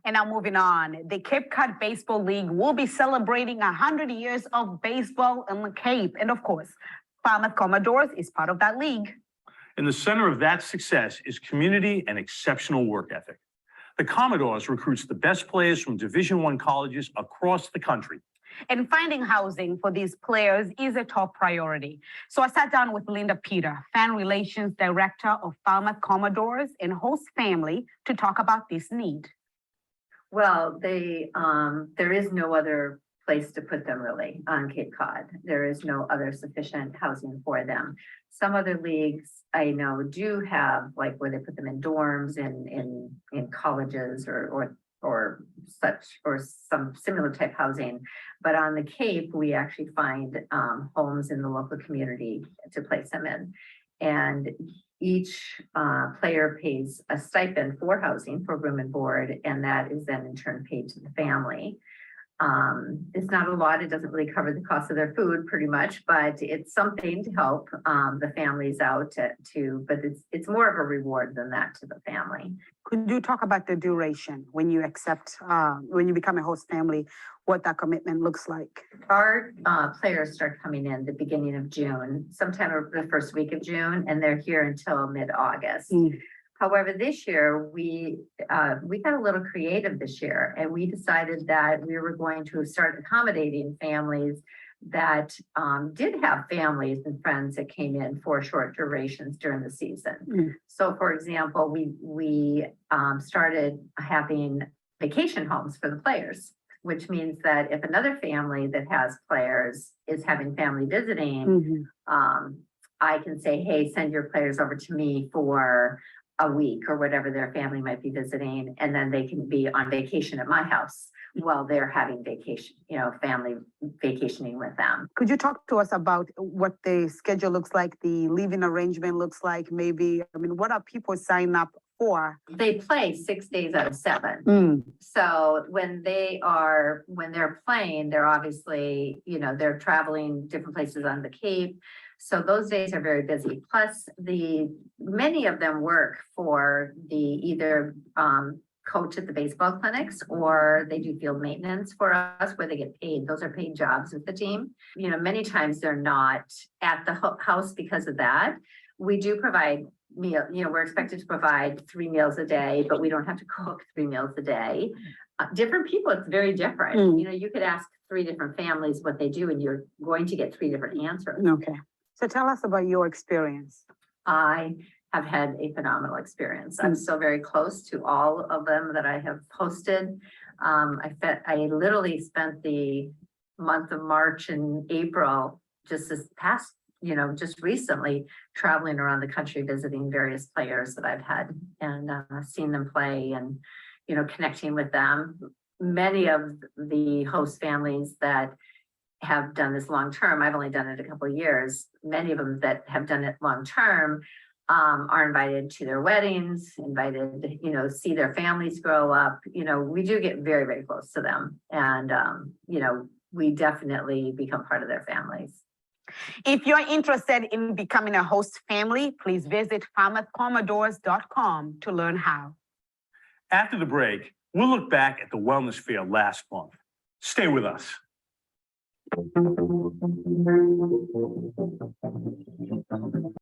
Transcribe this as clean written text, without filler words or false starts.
And now moving on, the Cape Cod Baseball League will be celebrating 100 years of baseball in the Cape. And of course, Falmouth Commodores is part of that league. In the center of that success is community and exceptional work ethic. The Commodores recruits the best players from Division I colleges across the country. And finding housing for these players is a top priority. So I sat down with Linda Peter, Fan Relations Director of Falmouth Commodores and host family, to talk about this need. Well, there is no other place to put them really on Cape Cod. There is no other sufficient housing for them. Some other leagues I know do have, like, where they put them in dorms in colleges or such, or some similar type housing. But on the Cape, we actually find homes in the local community to place them in. And each player pays a stipend for housing, for room and board, and that is then in turn paid to the family. It's not a lot. It doesn't really cover the cost of their food pretty much, but it's something to help the families out but it's more of a reward than that to the family. Could you talk about the duration when you when you become a host family, what that commitment looks like? Our players start coming in the beginning of June, sometime the first week of June, and they're here until mid-August. However, this year we got a little creative this year, and we decided that we were going to start accommodating families that did have families and friends that came in for short durations during the season. So, for example, we started having vacation homes for the players, which means that if another family that has players is having family visiting, I can say, hey, send your players over to me for a week or whatever their family might be visiting, and then they can be on vacation at my house while they're having vacation, family vacationing with them. Could you talk to us about what the schedule looks like, the living arrangement looks like, maybe? I mean, what are people signing up for? They play 6 days out of 7. So when they're playing, they're obviously, they're traveling different places on the Cape. So those days are very busy. Plus, many of them work for either coach at the baseball clinics, or they do field maintenance for us where they get paid. Those are paid jobs with the team. Many times they're not at the house because of that. We do provide meal, we're expected to provide 3 meals a day, but we don't have to cook 3 meals a day. Different people, it's very different. You could ask 3 different families what they do, and you're going to get 3 different answers. Okay. So tell us about your experience. I have had a phenomenal experience. I'm still very close to all of them that I have hosted. I literally spent the month of March and April just this past, just recently, traveling around the country visiting various players that I've had and seen them play and, connecting with them. Many of the host families that have done this long term, I've only done it a couple of years. Many of them that have done it long term are invited to their weddings, invited, see their families grow up. We do get very, very close to them, and we definitely become part of their families. If you're interested in becoming a host family, please visit FalmouthCommodores.com to learn how. After the break, we'll look back at the wellness fair last month. Stay with us.